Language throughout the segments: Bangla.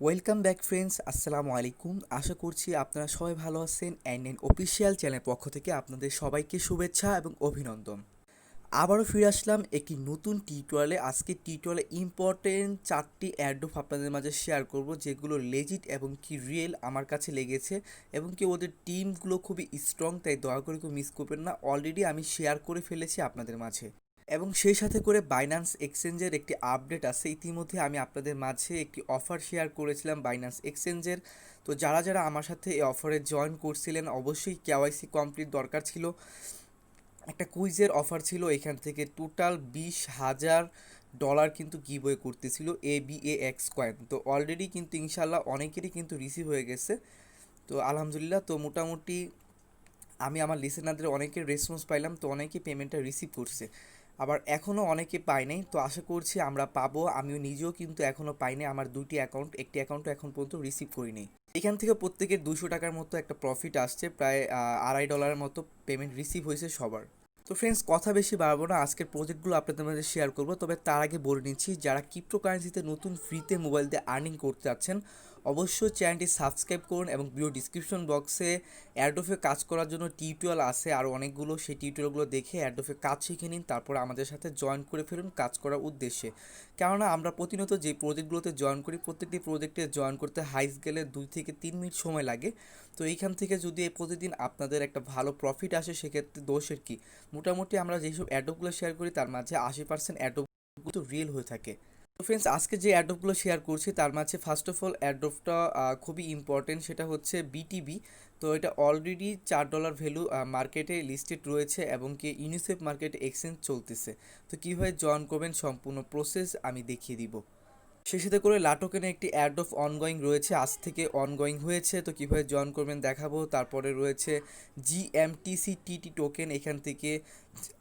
ওয়েলকাম ব্যাক ফ্রেন্ডস, আসসালামু আলাইকুম। আশা করছি আপনারা সবাই ভালো আছেন। এন অফিসিয়াল চ্যানেলের পক্ষ থেকে আপনাদের সবাইকে শুভেচ্ছা এবং অভিনন্দন। আবারও ফিরে আসলাম একটি নতুন টিউটোরিয়ালে। আজকে টিউটোরিয়ালে ইম্পর্টেন্ট 4টি অ্যাডোব আপনাদের মাঝে শেয়ার করব, যেগুলো লেজিট এবং কি রিয়েল আমার কাছে লেগেছে, এবং কি ওদের টিমগুলো খুবই স্ট্রং, তাই দয়া করে কেউ মিস করবেন না। অলরেডি আমি শেয়ার করে ফেলেছি আপনাদের মাঝে, এবং সেই সাথে করে বাইন্যান্স এক্সচেঞ্জের একটি আপডেট আছে। ইতিমধ্যে আমি আপনাদের মাঝে একটি অফার শেয়ার করেছিলাম বাইন্যান্স এক্সচেঞ্জের। তো যারা যারা আমার সাথে এই অফারে জয়েন করছিলেন, অবশ্যই কেওয়াইসি কমপ্লিট দরকার ছিল। একটা কুইজের অফার ছিল, এখান থেকে টোটাল $20,000 কিন্তু গিভওয়ে করতেছিল ABAX কয়েন। তো অলরেডি কিন্তু ইনশাল্লাহ অনেকেরই কিন্তু রিসিভ হয়ে গেছে। তো আলহামদুলিল্লাহ, তো মোটামুটি আমি আমার লিসেনারদের অনেকের রেসপন্স পাইলাম, তো অনেকে পেমেন্টটা রিসিভ করছে। আবার এখনও অনেকে পায় নাই, তো আশা করছি আমরা পাবো। আমিও নিজেও কিন্তু এখনও পাইনি, আমার দুইটি অ্যাকাউন্ট, একটি অ্যাকাউন্টও এখন পর্যন্ত রিসিভ করিনি। এখান থেকে প্রত্যেকের $200 মতো একটা প্রফিট আসছে, প্রায় $2.5 মতো পেমেন্ট রিসিভ হয়েছে সবার। তো ফ্রেন্ডস, কথা বেশি বাড়াবো না, আজকের প্রজেক্টগুলো আপনাদের মাঝে শেয়ার করবো। তবে তার আগে বলে নিচ্ছি, যারা ক্রিপ্টোকারেন্সিতে নতুন ফ্রিতে মোবাইল দিয়ে আর্নিং করতে যাচ্ছেন, অবশ্যই চ্যানেলটি সাবস্ক্রাইব করুন, এবং ভিডিও ডিসক্রিপশন বক্সে অ্যাডোফে কাজ করার জন্য টিউটোরিয়াল আছে আর অনেকগুলো, সেই টিউটোরিয়ালগুলো দেখে অ্যাডোফে কাজ শিখে নিন, তারপর আমাদের সাথে জয়েন করে ফেলুন কাজ করার উদ্দেশ্যে। কেননা আমরা প্রতিনিয়ত যে প্রজেক্টগুলোতে জয়েন করি, প্রত্যেকটি প্রজেক্টে জয়েন করতে হাইস গেলে 2 থেকে 3 মিনিট সময় লাগে। তো এইখান থেকে যদি প্রতিদিন আপনাদের একটা ভালো প্রফিট আসে, সেক্ষেত্রে দোষের কি। মোটামুটি আমরা যেসব অ্যাডোপগুলো শেয়ার করি তার মাঝে 80% অ্যাডোপগুলো তো রিয়েল হয়ে থাকে। তো ফ্রেন্ডস, আজকে যে অ্যাডোপগুলো শেয়ার করছি তার মাঝে ফার্স্ট অফ অল অ্যাডোপটা খুবই ইম্পর্টেন্ট, সেটা হচ্ছে বিটিবি। তো এটা অলরেডি $4 ভ্যালু মার্কেটে লিস্টেড রয়েছে, এবং কি ইউনিসেফ মার্কেটে এক্সচেঞ্জ চলতেছে। তো কীভাবে জয়েন করবেন সম্পূর্ণ প্রসেস আমি দেখিয়ে দিব। সেই সাথে করে লাটোকেনে একটি অ্যাড অফ অনগোয়িং রয়েছে, আজ থেকে অনগোয়িং হয়েছে। তো কীভাবে জয়েন করবেন দেখাবো। তারপরে রয়েছে GMTCTT টোকেন, এখান থেকে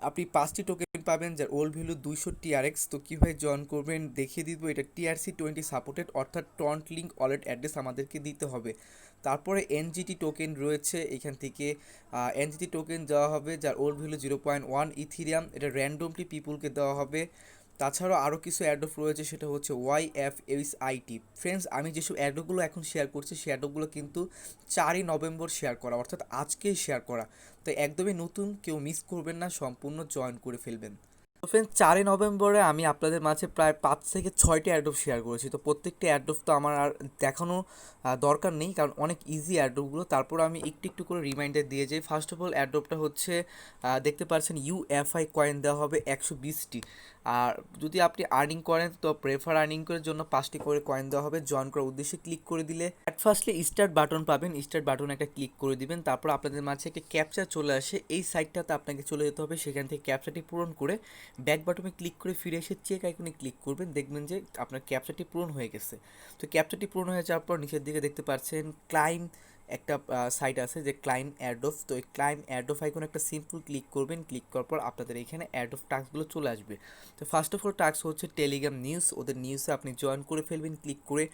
আপনি 5টি টোকেন পাবেন, যার ওল্ড ভ্যালু 200 TRX। তো কীভাবে জয়েন করবেন দেখিয়ে দিব। এটা TRC20 সাপোর্টেড, অর্থাৎ ট্রন্ট লিঙ্ক ওয়ালেট অ্যাড্রেস আমাদেরকে দিতে হবে। তারপরে এনজিটি টোকেন রয়েছে, এখান থেকে এনজিটি টোকেন দেওয়া হবে, যার ওল্ড ভ্যালু 0.1 ইথিরিয়াম। এটা র্যান্ডমলি পিপুলকে দেওয়া হবে। তাছাড়াও আরও কিছু অ্যাডপ রয়েছে, সেটা হচ্ছে YFSIT। ফ্রেন্ডস, আমি যেসব অ্যাডপগুলো এখন শেয়ার করছি, সেই অ্যাডপগুলো কিন্তু 4ই নভেম্বর শেয়ার করা, অর্থাৎ আজকেই শেয়ার করা। তো একদমই নতুন, কেউ মিস করবেন না, সম্পূর্ণ জয়েন করে ফেলবেন। তো ফ্রেন্ড, 4ই নভেম্বরে আমি আপনাদের মাঝে প্রায় 5 থেকে 6টি অ্যাডোব শেয়ার করেছি। তো প্রত্যেকটি অ্যাডোব তো আমার আর দেখানো দরকার নেই, কারণ অনেক ইজি অ্যাডোবগুলো। তারপর আমি একটু একটু করে রিমাইন্ডার দিয়ে যাই। ফার্স্ট অফ অল অ্যাডোবটা হচ্ছে দেখতে পাচ্ছেন UFI কয়েন দেওয়া হবে 120টি। আর যদি আপনি আর্নিং করেন, তো প্রেফার আর্নিং করার জন্য 5টি করে কয়েন দেওয়া হবে। জয়েন করার উদ্দেশ্যে ক্লিক করে দিলে অ্যাট ফার্স্টলি স্টার্ট বাটন পাবেন, স্টার্ট বাটন একটা ক্লিক করে দিবেন। তারপর আপনাদের মাঝে একটা ক্যাপচা চলে আসে, এই সাইটটাতে আপনাকে চলে যেতে হবে। সেখান থেকে ক্যাপচাটি পূরণ করে ব্যাক বাটনে ক্লিক করে ফিরে এসে চেক আইকনে ক্লিক করবেন, দেখবেন যে আপনার ক্যাপচাটি পূরণ হয়ে গেছে। তো ক্যাপচাটি পূরণ হয়ে যাওয়ার পর নিচের দিকে দেখতে পাচ্ছেন ক্লাইম একটা সাইট আছে, যে ক্লাইম অ্যাডোফ। তো এই ক্লাইম অ্যাডোফ আইকনে একটা সিম্পল ক্লিক করবেন, ক্লিক করার পর আপনাদের এখানে অ্যাডোফ টাস্কগুলো চলে আসবে। তো ফার্স্ট অফ অল টাস্ক হচ্ছে টেলিগ্রাম নিউজ, ওদের নিউজে আপনি জয়েন করে ফেলবেন ক্লিক করে।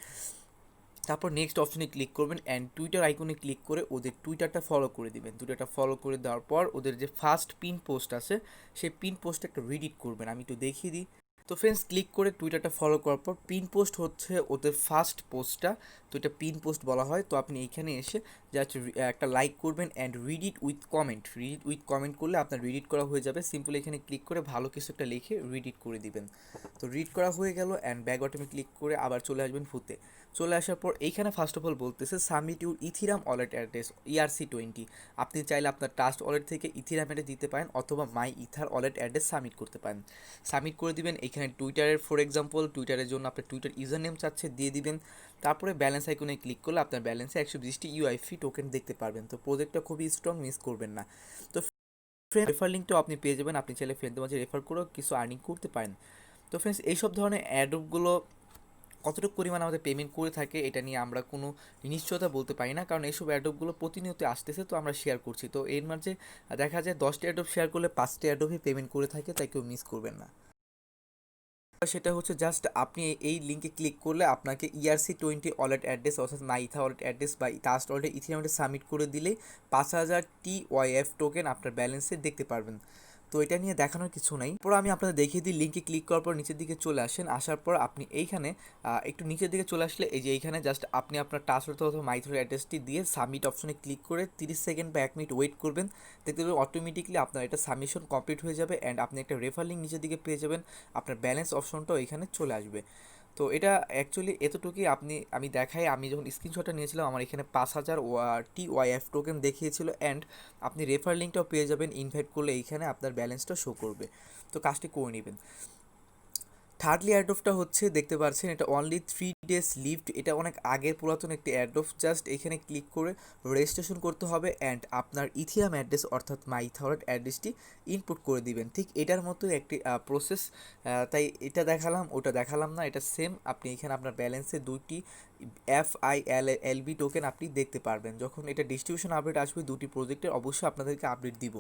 তারপর নেক্সট অপশনে ক্লিক করবেন, অ্যান্ড টুইটার আইকনে ক্লিক করে ওদের টুইটারটা ফলো করে দিবেন। টুইটারটা ফলো করে দেওয়ার পর ওদের যে ফার্স্ট পিন পোস্ট আছে, সেই পিন পোস্টটা একটা রিডিট করবেন, আমি একটু দেখিয়ে দিই। তো ফ্রেন্ডস, ক্লিক করে টুইটারটা ফলো করার পর পিন পোস্ট হচ্ছে ওদের ফার্স্ট পোস্টটা, তো এটা পিন পোস্ট বলা হয়। তো আপনি এইখানে এসে জাস্ট একটা লাইক করবেন, and রিডিট with comment, রিডিট with comment করলে আপনার রিডিট করা হয়ে যাবে। সিম্পল এখানে ক্লিক করে ভালো কিছু একটা লিখে রিডিট করে দিবেন। তো রিড করা হয়ে গেল, অ্যান্ড ব্যাক বাটনে ক্লিক করে আবার চলে আসবেন ফুতে। চলে আসার পর এইখানে ফার্স্ট অফ অল বলতেছে submit your Ethereum wallet address ERC20। আপনি চাইলে আপনার ট্রাস্ট ওয়ালেট থেকে ইথিরাম এটা দিতে পারেন, অথবা মাই ইথার ওয়ালেট অ্যাড্রেস সাবমিট করতে পারেন। সাবমিট করে দিবেন। এখানে টুইটারের ফর এক্সাম্পল টুইটারের জন্য আপনার টুইটার ইউজার নেম চাচ্ছে, দিয়ে দিবেন। তারপরে ব্যালেন্স আইকনে ক্লিক করলে আপনার ব্যালেন্সে 120টি UIFI টোকেন দেখতে পারবেন। তো প্রজেক্টটা খুবই স্ট্রং, মিস করবেন না। তো ফ্রেন্ড, রেফার লিঙ্কটাও আপনি পেয়ে যাবেন, আপনি চাইলে ফ্রেন্ডদের মাঝে রেফার করেও কিছু আর্নিং করতে পারেন। তো ফ্রেন্ডস, এইসব ধরনের অ্যাডগুলো কতটুকু পরিমাণ আমাদের পেমেন্ট করে থাকে এটা নিয়ে আমরা কোনো নিশ্চয়তা বলতে পারি না, কারণ এইসব অ্যাডোপগুলো প্রতিনিয়ত আসতেছে, তো আমরা শেয়ার করছি। তো এর মাঝে দেখা যায় 10টি অ্যাডোপ শেয়ার করলে 5টি অ্যাডোপই পেমেন্ট করে থাকে, তাই কেউ মিস করবেন না। সেটা হচ্ছে জাস্ট আপনি এই লিঙ্কে ক্লিক করলে আপনাকে ERC20 ওয়ালেট অ্যাড্রেস, অর্থাৎ মাইথা ওয়ালেট অ্যাড্রেস বা টাস্ট ওয়ালেট ইথিরিয়ামে সাবমিট করে দিলেই 5,000 TYF টোকেন আপনার ব্যালেন্সে দেখতে পারবেন। তো এটা নিয়ে দেখানোর কিছু নাই। পর আমি আপনাদের দেখিয়ে দিই, লিঙ্কে ক্লিক করার পর নিচের দিকে চলে আসেন, আসার পর আপনি এইখানে একটু নিচের দিকে চলে আসলে এই যে এইখানে জাস্ট আপনি আপনার টাসওয়ার্ড অথবা মাইথর অ্যাড্রেসটি দিয়ে সাবমিট অপশনে ক্লিক করে 30 সেকেন্ড বা 1 মিনিট ওয়েট করবেন। দেখতে পাবেন অটোমেটিকলি আপনার এটা সাবমিশন কমপ্লিট হয়ে যাবে অ্যান্ড আপনি একটা রেফার লিঙ্ক নিচের দিকে পেয়ে যাবেন, আপনার ব্যালেন্স অপশনটাও এখানে চলে আসবে। তো এটা অ্যাকচুয়ালি এতটুকুই। আমি দেখাই, আমি যখন স্ক্রিনশটটা নিয়েছিলাম আমার এখানে 5000 TYF টোকেন দেখিয়েছিল অ্যান্ড আপনি রেফার লিঙ্কটাও পেয়ে যাবেন, ইনভাইট করলে এইখানে আপনার ব্যালেন্সটা শো করবে। তো কাজটি করে নেবেন। থার্ডলি অ্যাডোফটা হচ্ছে দেখতে পাচ্ছেন এটা অনলি 3 ডেজ লিভড, এটা অনেক আগের পুরাতন একটি অ্যাডোফ। জাস্ট এখানে ক্লিক করে রেজিস্ট্রেশন করতে হবে অ্যান্ড আপনার ইথিরাম অ্যাড্রেস অর্থাৎ মাই ইথারেট অ্যাড্রেসটি ইনপুট করে দিবেন। ঠিক এটার মতো একটি প্রসেস, তাই এটা দেখালাম ওটা দেখালাম না, এটা সেম। আপনি এখানে আপনার ব্যালেন্সে 2টি FILB টোকেন আপনি দেখতে পারবেন। যখন এটা ডিস্ট্রিবিউশন আপডেট আসবে 2টি প্রজেক্টের, অবশ্যই আপনাদেরকে আপডেট দিব।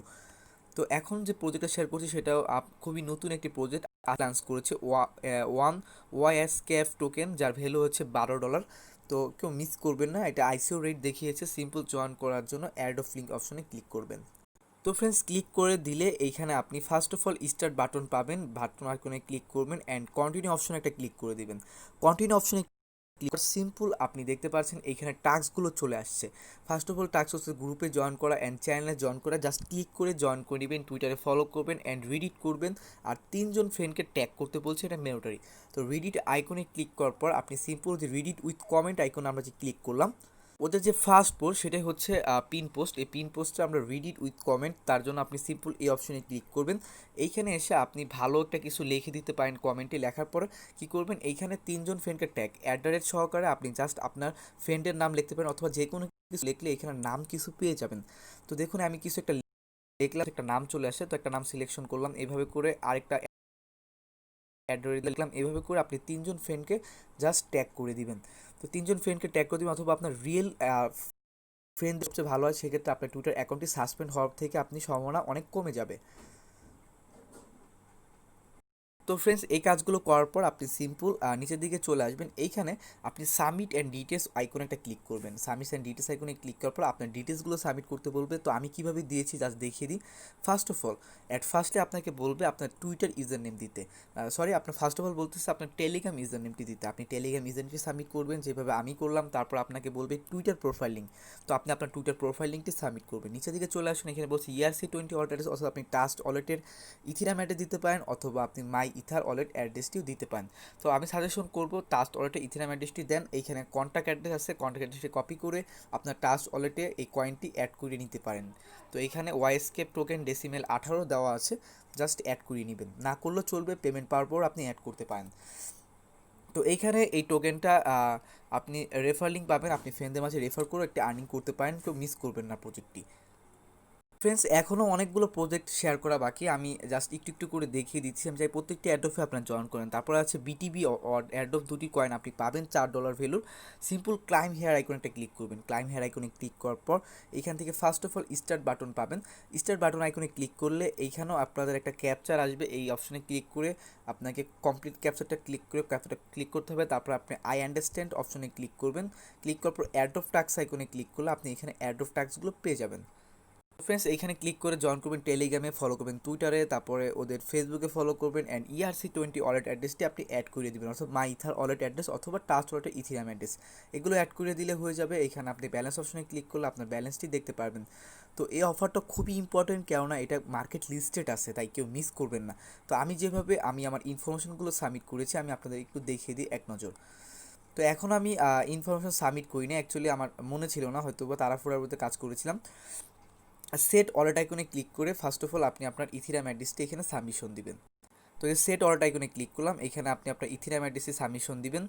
তো এখন যে প্রজেক্টটা শেয়ার করছি সেটাও খুবই নতুন একটি প্রজেক্ট লঞ্চ করেছে, ওয়ান ওয়াইএসকেএফ টোকেন, যার ভ্যালু হচ্ছে $12। তো কেউ মিস করবেন না, এটা ICO রেট দেখিয়েছে। সিম্পল জয়েন করার জন্য অ্যাড অফ লিঙ্ক অপশনে ক্লিক করবেন। তো ফ্রেন্ডস, ক্লিক করে দিলে এইখানে আপনি first of all start button পাবেন, বাটন আইকনে ক্লিক করবেন অ্যান্ড কন্টিনিউ অপশনে একটা ক্লিক করে দিবেন। কন্টিনিউ অপশনে ক্লিক সিম্পল আপনি দেখতে পাচ্ছেন এইখানে টাস্কগুলো চলে আসছে। ফার্স্ট অফ অল টাস্ক হচ্ছে গ্রুপে জয়েন করা অ্যান্ড চ্যানেলে জয়েন করা। জাস্ট ক্লিক করে জয়েন করে নেবেন, টুইটারে ফলো করবেন অ্যান্ড রিডিট করবেন। আর 3জন ফ্রেন্ডকে ট্যাগ করতে বলছে, এটা ম্যান্ডেটরি। তো রিডিট আইকনে ক্লিক করার পর আপনি সিম্পল যে রিডিট উইথ কমেন্ট আইকনে আমরা যে ক্লিক করলাম, ওদের যে ফার্স্ট পোস্ট সেটাই হচ্ছে পিন পোস্ট। এই পিন পোস্টে আমরা রিড ইট উইথ কমেন্ট, তার জন্য আপনি সিম্পল এই অপশনে ক্লিক করবেন। এইখানে এসে আপনি ভালো একটা কিছু লিখে দিতে পারেন কমেন্টে। লেখার পরে কী করবেন, এইখানে 3জন ফ্রেন্ডকে ট্যাগ অ্যাট সহকারে আপনি জাস্ট আপনার ফ্রেন্ডের নাম লিখতে পারেন অথবা যে কোনো কিছু লিখলে এখানে নাম কিছু পেয়ে যাবেন। তো দেখুন আমি কিছু একটা লিখলাম, একটা নাম চলে আসে, তো একটা নাম সিলেকশন করলাম, এভাবে করে আরেকটা লিখলাম, এভাবে করে আপনি 3জন ফ্রেন্ডকে জাস্ট ট্যাগ করে দিবেন। তো 3জন ফ্রেন্ডকে ট্যাগ করে দিবেন, অথবা আপনার রিয়েল ফ্রেন্ড সবচেয়ে ভালো হয়, সেক্ষেত্রে আপনার টুইটার অ্যাকাউন্টটি সাসপেন্ড হওয়ার থেকে আপনি সম্ভাবনা অনেক কমে যাবে। তো ফ্রেন্ডস, এই কাজগুলো করার পর আপনি সিম্পল নিচের দিকে চলে আসবেন। এইখানে আপনি সাবমিট অ্যান্ড ডিটেলস আইকনে একটা ক্লিক করবেন। সাবমিট অ্যান্ড ডিটেলস আইকনে ক্লিক করার পর আপনার ডিটেলসগুলো সাবমিট করতে বলবে। তো আমি কীভাবে দিয়েছি জাস্ট দেখিয়ে দিই। ফার্স্ট অফ অল ফার্স্টে আপনাকে বলবে আপনার টুইটার ইউজার নেম দিতে, আপনার ফার্স্ট অফ অল বলতেছে আপনার টেলিগ্রাম ইউজার নেমটি দিতে। আপনি টেলিগ্রাম ইউজার নেমটি সাবমিট করবেন যেভাবে আমি করলাম। তারপর আপনাকে বলবে টুইটার প্রোফাইল লিঙ্ক, তো আপনি আপনার টুইটার প্রোফাইল লিঙ্কটি সাবমিট করবেন। নিচের দিকে চলে আসুন, এখানে বলছি ERC20 ওয়ালেট অ্যাড্রেস, অথবা আপনি টাস্ট ওয়ালেটের ইথিরাম অ্যাড্রেস দিতে পারেন, অথবা আপনি মাই ইথার ওয়ালেট অ্যাড্রেসটিও দিতে পারেন। তো আমি সাজেশন করবো টাস্ট ওয়ালেটে ইথিরাম অ্যাড্রেসটি দেন। এইখানে কন্ট্যাক্ট অ্যাড্রেস আছে, কন্ট্যাক্ট অ্যাড্রেসটি কপি করে আপনার টাস্ট ওয়ালেটে এই কয়েনটি অ্যাড করে নিতে পারেন। তো এইখানে ওয়াইএসকেপ টোকেন ডেসিমেল 18 দেওয়া আছে, জাস্ট অ্যাড করিয়ে নেবেন, না করলেও চলবে, পেমেন্ট পাওয়ার পর আপনি অ্যাড করতে পারেন। তো এইখানে এই টোকেনটা আপনি রেফার লিঙ্ক পাবেন, আপনি ফ্রেন্ডদের মাঝে রেফার করে একটা আর্নিং করতে পারেন, কেউ মিস করবেন না প্রজেক্টটি। ফ্রেন্ডস, এখনও অনেকগুলো প্রজেক্ট শেয়ার করা বাকি, আমি জাস্ট একটু একটু করে দেখিয়ে দিচ্ছি। আমি চাই প্রত্যেকটি অ্যাডোফে আপনার জয়েন করেন। তারপর আছে বিটিবি অ্যাডোফ, 2টি কয়েন আপনি পাবেন $4 ভ্যালুর। সিম্পল ক্লাইম হেয়ার আইকনে একটা ক্লিক করবেন। ক্লাইম হেয়ার আইকনে ক্লিক করার পর এখান থেকে first of all start button পাবেন। স্টার্ট বাটন আইকনে ক্লিক করলে এইখানেও আপনাদের একটা ক্যাপচার আসবে, এই অপশনে ক্লিক করে আপনাকে কমপ্লিট ক্যাপচারটা ক্লিক করতে হবে। তারপর আপনি আই আন্ডারস্ট্যান্ড অপশনে ক্লিক করবেন। ক্লিক করার পর অ্যাড অফ টাস্ক আইকনে ক্লিক করলে আপনি এখানে অ্যাড অফ টাস্কগুলো পেয়ে যাবেন। ফ্রেন্ডস, এইখানে ক্লিক করে জয়েন করবেন, টেলিগ্রামে ফলো করবেন, টুইটারে, তারপরে ওদের ফেসবুকে ফলো করবেন অ্যান্ড ERC20 ওয়ালেট অ্যাড্রেসটি আপনি অ্যাড করে দেবেন, অথবা মাই ইথার ওয়ালেট অ্যাড্রেস অথবা টাস্ট ওয়ালেটের ইথিরাম অ্যাড্রেস, এগুলো অ্যাড করে দিলে হয়ে যাবে। এখানে আপনি ব্যালেন্স অপশনে ক্লিক করলে আপনার ব্যালেন্সটি দেখতে পারবেন। তো এই অফারটা খুবই ইম্পর্টেন্ট, কেননা এটা মার্কেট লিস্টেড আছে, তাই কেউ মিস করবেন না। তো আমি যেভাবে আমার ইনফরমেশনগুলো সাবমিট করেছি আমি আপনাদের একটু দেখিয়ে দিই এক নজর। তো এখন আমি ইনফরমেশন সাবমিট করি না, অ্যাকচুয়ালি আমার মনে ছিল না, হয়তো বা তাড়াহুড়ার মধ্যে কাজ করেছিলাম। সেট ওয়ালেট আইকনে ক্লিক করে ফার্স্ট অফ অল আপনি আপনার ইথিরাম অ্যাড্রেসটি এখানে সাবমিশন দিবেন। তো এই সেট ওয়ালেট আইকনে ক্লিক করলাম, এখানে আপনি আপনার ইথিরাম অ্যাড্রেসে সাবমিশন দিবেন।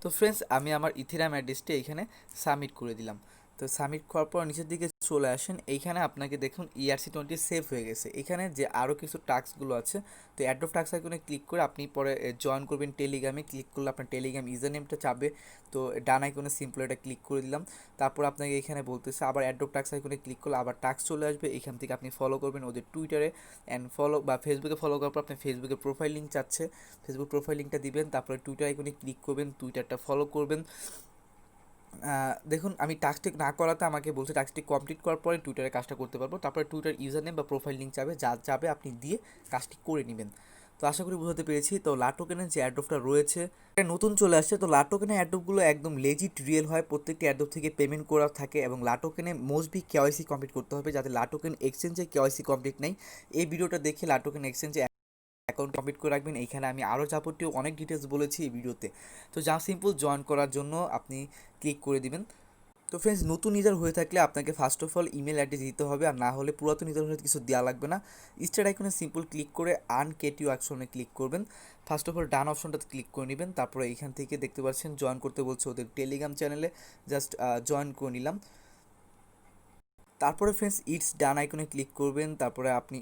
তো ফ্রেন্ডস, আমি আমার ইথিরাম অ্যাড্রেসটি এখানে সাবমিট করে দিলাম। তো সাবমিট করার পর নিচের দিকে চলে আসেন, এইখানে আপনাকে দেখুন ERC20 সেভ হয়ে গেছে। এখানে যে আরও কিছু টাস্কগুলো আছে, তো অ্যাড অফ টাস্ক আইকনে ক্লিক করে আপনি পরে জয়েন করবেন টেলিগ্রামে। ক্লিক করলে আপনার টেলিগ্রাম ইউজার নেমটা চাবে, তো ডান আইকনে সিম্পল এটা ক্লিক করে দিলাম। তারপর আপনাকে এখানে বলতেছে আবার অ্যাড অফ টাস্ক আইকনে ক্লিক করলে আবার টাস্ক চলে আসবে, এখান থেকে আপনি ফলো করবেন ওদের টুইটারে অ্যান্ড ফলো বা ফেসবুকে ফলো করার পর আপনি ফেসবুকে প্রোফাইল লিঙ্ক চাচ্ছে, ফেসবুক প্রোফাইল লিঙ্কটা দিবেন। তারপরে টুইটার আইকনে ক্লিক করবেন, টুইটারটা ফলো করবেন। দেখুন আমি টাস্কটি না করাতে আমাকে বলছে টাস্কটি কমপ্লিট করার পরে টুইটারে কাজটা করতে পারবো, তারপরে টুইটার ইউজার নেম বা প্রোফাইল লিঙ্ক চাবে, যা চাবে আপনি দিয়ে কাজটি করে নেবেন। তো আশা করি বুঝতে পেরেছি। তো লাটোকেনের যে অ্যাড্রপটা রয়েছে এটা নতুন চলে আসছে। তো লাটোকেনের অ্যাড্রপগুলো একদম লেজিট রিয়েল হয়, প্রত্যেকটি অ্যাড্রপ থেকে পেমেন্ট করা থাকে এবং লাটোকেনে মোস্টবি কেওয়াইসি কমপ্লিট করতে হবে, যাতে লাটোকেন এক্সচেঞ্জে কেওয়াইসি কমপ্লিট নেই। এই ভিডিওটা দেখে লাটোকেন এক্সচেঞ্জে অ্যাকাউন্ট কমপ্লিট করে রাখবেন। এইখানে আমি আরও যাবতীয় অনেক ডিটেলস বলেছি এই ভিডিওতে। তো যা সিম্পল জয়েন করার জন্য আপনি ক্লিক করে দিবেন। তো ফ্রেন্ডস, নতুন ইউজার হয়ে থাকলে আপনাকে first of all email address দিতে হবে, আর না হলে পুরাতন ইউজার হলে কিছু দেওয়া লাগবে না। স্টার্ট আইকনে সিম্পল ক্লিক করে আনকেটিউ অপশনে ক্লিক করবেন। ফার্স্ট অফ অল ডান অপশনটাতে ক্লিক করে নেবেন। তারপরে এইখান থেকে দেখতে পাচ্ছেন জয়েন করতে বলছে ওদের টেলিগ্রাম চ্যানেলে, জাস্ট জয়েন করে নিলাম। তারপরে ফ্রেন্ডস ইটস ডান আইকনে ক্লিক করবেন। তারপরে আপনি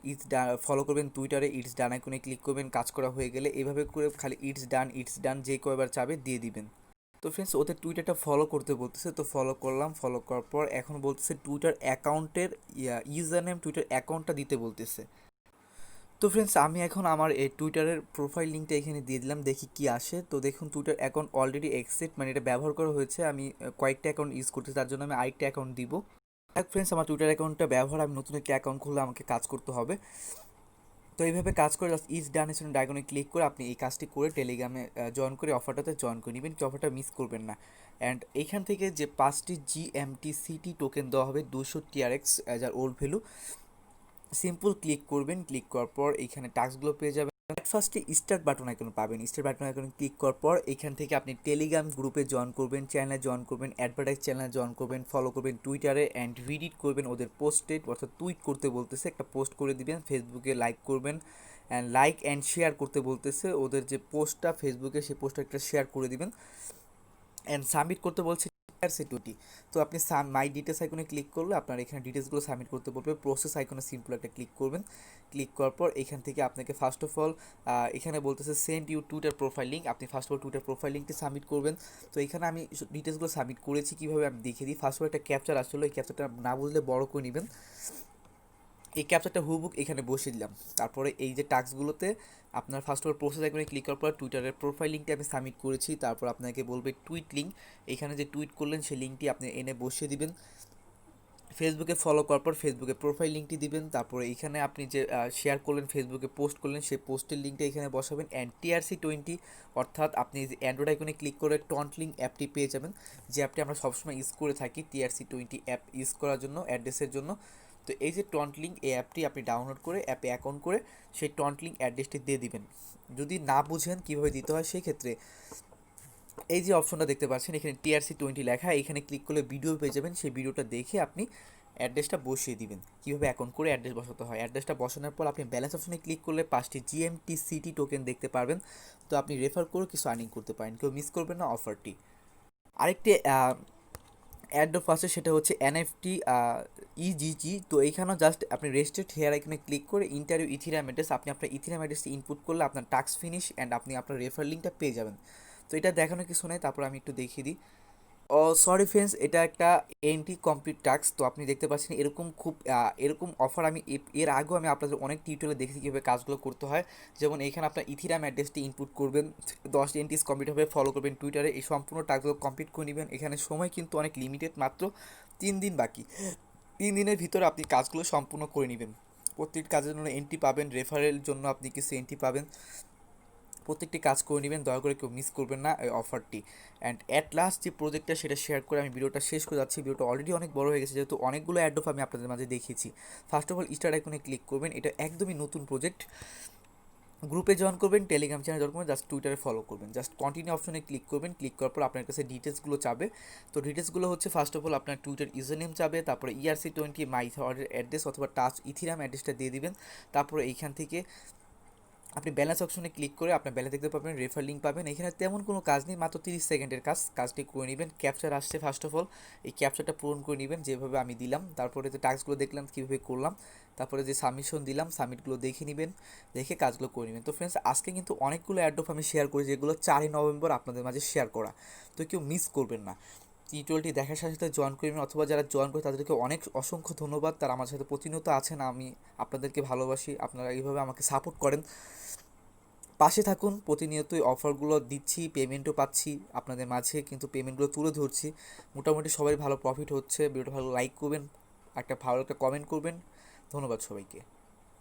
ফলো করবেন টুইটারে, ইটস ডান আইকনে ক্লিক করবেন। কাজ করা হয়ে গেলে এভাবে করে খালি ইটস ডান যে কয়বার চাবে দিয়ে দিবেন। তো ফ্রেন্ডস ওদের টুইটারটা ফলো করতে বলতেছে, তো ফলো করলাম। ফলো করার পর এখন বলতেছে টুইটার অ্যাকাউন্টের ইউজার নেম, টুইটার অ্যাকাউন্টটা দিতে বলতেছে। তো ফ্রেন্ডস আমি এখন আমার এই টুইটারের প্রোফাইল লিঙ্কটা এখানে দিয়ে দিলাম, দেখি কি আসে। তো দেখুন টুইটার অ্যাকাউন্ট অলরেডি এক্সিট, মানে এটা ব্যবহার করা হয়েছে। আমি কয়েকটা অ্যাকাউন্ট ইউজ করতেছি, তার জন্য আমি আরেকটা অ্যাকাউন্ট দিব। ফ্রেন্ডস আমার টুইটার অ্যাকাউন্টটা ব্যবহার, আমি নতুন একটা অ্যাকাউন্ট খুললে আমাকে কাজ করতে হবে। তো এইভাবে কাজ করে জাস্ট ইজ ডান এর ডায়াগনে ক্লিক করে আপনি এই কাজটি করে টেলিগ্রামে জয়েন করে অফারটাতে জয়েন করে নেবেন, কি অফারটা মিস করবেন না। অ্যান্ড এইখান থেকে যে 5টি GMT-CT টোকেন দেওয়া হবে 200 TRX যার ওল্ড ভ্যালু, সিম্পল ক্লিক করবেন। ক্লিক করার পর এইখানে টাস্কগুলো পেয়ে যাবেন। ফার্স্টে স্টার্ট বাটন আইকন পাবেন, স্টার্ট বাটন আইকনে ক্লিক করার পর এখান থেকে আপনি টেলিগ্রাম গ্রুপে জয়েন করবেন, চ্যানেলে জয়েন করবেন, অ্যাডভার্টাইজ চ্যানেলে জয়েন করবেন, ফলো করবেন টুইটারে অ্যান্ড রিডিট করবেন ওদের পোস্টে, অর্থাৎ টুইট করতে বলতেছে, একটা পোস্ট করে দিবেন। ফেসবুকে লাইক করবেন অ্যান্ড লাইক অ্যান্ড শেয়ার করতে বলতেছে ওদের যে পোস্টটা ফেসবুকে, সেই পোস্টটা একটা শেয়ার করে দিবেন অ্যান্ড সাবমিট করতে বলছে সিকিউরিটি। তো আপনি মাই ডিটেলস আইকনে ক্লিক করলে আপনার এখানে ডিটেলসগুলো সাবমিট করতে বলবে। প্রসেস আইকনে সিম্পল একটা ক্লিক করবেন। ক্লিক করার পর এখান থেকে আপনাকে ফার্স্ট অফ অল এখানে বলতেছে send you Twitter profile link, আপনি first of all Twitter profile লিঙ্কটি সাবমিট করবেন। তো এখানে আমি ডিটেলসগুলো সাবমিট করেছি কীভাবে আমি দেখিয়ে দিই। ফার্স্ট অফ অল একটা ক্যাপচার আসলে, এই ক্যাপচারটা না বুঝলে বড় করে নেবেন। এই ক্যাপচারটা হুবুক এখানে বসিয়ে দিলাম। তারপরে এই যে টাস্কগুলোতে আপনার ফার্স্ট অফ প্রসেস আইকনে ক্লিক করার পর টুইটারের প্রোফাইল লিঙ্কটি আমি সাবমিট করেছি। তারপর আপনাকে বলবে টুইট লিঙ্ক, এখানে যে টুইট করলেন সেই লিঙ্কটি আপনি এনে বসিয়ে দিবেন। ফেসবুকে ফলো করার পর ফেসবুকে প্রোফাইল লিঙ্কটি দিবেন। তারপরে এখানে আপনি যে শেয়ার করলেন, ফেসবুকে পোস্ট করলেন, সেই পোস্টের লিঙ্কটা এখানে বসাবেন। অ্যান্ড TRC20 অর্থাৎ আপনি যে অ্যান্ড্রয়েড আইকনে ক্লিক করে টন্টলিং অ্যাপটি পেয়ে যাবেন, যে অ্যাপটি আমরা সবসময় ইউজ করে থাকি TRC20 অ্যাপ ইউজ করার জন্য, অ্যাড্রেসের জন্য। তো এই যে টন্টলিং এই অ্যাপটি আপনি ডাউনলোড করে অ্যাপে অ্যাকাউন্ট করে সেই টন্টলিং অ্যাড্রেসটি দিয়ে দিবেন। যদি না বুঝেন কীভাবে দিতে হয়, সেই ক্ষেত্রে এই যে অপশনটা দেখতে পাচ্ছেন এখানে TRC20 লেখা, এখানে ক্লিক করলে ভিডিও পেয়ে যাবেন। সেই ভিডিওটা দেখে আপনি অ্যাড্রেসটা বসিয়ে দিবেন, কীভাবে অ্যাকাউন্ট করে অ্যাড্রেস বসাতে হয়। অ্যাড্রেসটা বসানোর পর আপনি ব্যালেন্স অপশনে ক্লিক করলে 5টি GMT-CT টোকেন দেখতে পারবেন। তো আপনি রেফার করে কিছু আর্নিং করতে পারেন, কেউ মিস করবেন না অফারটি। আরেকটি অ্যাড্রপ আছে, সেটা হচ্ছে NFT EGG। তো এইখানেও জাস্ট আপনি রেজিস্টার্ড হেয়ার আইকনে ক্লিক করে ইন্টারভিউ ইথিরিয়াম অ্যাড্রেস, আপনি আপনার ইথিরিয়াম অ্যাড্রেসটি ইনপুট করলে আপনার টাস্ক ফিনিশ অ্যান্ড আপনি আপনার রেফার লিঙ্কটা পেয়ে যাবেন। তো এটা দেখানোর কিছু নেই, তারপর আমি একটু দেখিয়ে দিই। ও সরি ফ্রেন্ডস, এটা একটা এনটি কমপ্লিট টাস্ক। তো আপনি দেখতে পাচ্ছেন এরকম এরকম অফার আমি এর আগেও আমি আপনাদের অনেক টিউটোরিয়ালে দেখেছি কীভাবে কাজগুলো করতে হয়। যেমন এখানে আপনার ইথিরাম অ্যাড্রেসটি ইনপুট করবেন, 10 এনটিস কমপ্লিট হবে, ফলো করবেন টুইটারে, এই সম্পূর্ণ টাস্কগুলো কমপ্লিট করে নেবেন। এখানে সময় কিন্তু অনেক লিমিটেড, মাত্র 3 দিন বাকি। 3 দিনের ভিতরে আপনি কাজগুলো সম্পূর্ণ করে নেবেন। প্রত্যেকটি কাজের জন্য এন্ট্রি পাবেন, রেফারের জন্য আপনি কিছু এন্ট্রি পাবেন। প্রত্যেকটি কাজ করে নেবেন, দয়া করে কেউ মিস করবেন না এই অফারটি। অ্যান্ড অ্যাট লাস্ট যে প্রজেক্টটা সেটা শেয়ার করে আমি ভিডিওটা শেষ করে যাচ্ছি। ভিডিওটা অলরেডি অনেক বড় হয়ে গেছে, যেহেতু অনেকগুলো অ্যাড্রপ আমি আপনাদের মাঝে দেখিয়েছি। ফার্স্ট অফ অল স্টার্ট আইকনে ক্লিক করবেন, এটা একদমই নতুন প্রজেক্ট। গ্রুপে জয়েন করবেন, টেলিগ্রাম চ্যানেল জয়েন করবেন, জাস্ট টুইটারে ফলো করবেন, জাস্ট কন্টিনিউ অপশনে ক্লিক করবেন। ক্লিক করার পর আপনার কাছে ডিটেলসগুলো চাবে। তো ডিটেলসগুলো হচ্ছে ফার্স্ট অফ অল আপনার টুইটার ইউজার নেম চাবে, তারপরে ERC20 মাই অ্যাড্রেস অথবা টাচ ইথিরাম অ্যাড্রেসটা দিয়ে দিবেন। তারপরে এইখান থেকে আপনি ব্যালেন্স অপশনে ক্লিক করে আপনার ব্যালেন্স দেখতে পাবেন, রেফার লিঙ্ক পাবেন। এখানে তেমন কোনো কাজ নেই, মাত্র 30 সেকেন্ডের কাজটি করে নেবেন। ক্যাপচার আসছে, ফার্স্ট অফ অল এই ক্যাপচারটা পূরণ করে নেবেন যেভাবে আমি দিলাম। তারপরে যে টাস্কগুলো দেখলাম কীভাবে করলাম, তারপরে যে সাবমিশন দিলাম, সাবমিটগুলো দেখে নেবেন, দেখে কাজগুলো করে নেবেন। তো ফ্রেন্ডস আজকে কিন্তু অনেকগুলো অ্যাড্রপ আমি শেয়ার করি, যেগুলো 4 নভেম্বর আপনাদের মাঝে শেয়ার করা। তো কেউ মিস করবেন না, টিউটোরিয়ালটি দেখার সাথে সাথে জয়েন করবেন, অথবা যারা জয়েন করে তাদেরকে অনেক অসংখ্য ধন্যবাদ। তারা আমার সাথে প্রতিনিয়ত আছেন, আমি আপনাদেরকে ভালোবাসি, আপনারা এইভাবে আমাকে সাপোর্ট করেন। পাশে থাকুন, প্রতিনিয়তই অফারগুলো দিচ্ছি, পেমেন্টও পাচ্ছি আপনাদের মাঝে, কিন্তু পেমেন্টগুলো তুলে ধরছি। মোটামুটি সবাই ভালো প্রফিট হচ্ছে। ভিডিওটা ভালো লাইক করবেন, একটা ভালো একটা কমেন্ট করবেন। ধন্যবাদ সবাইকে।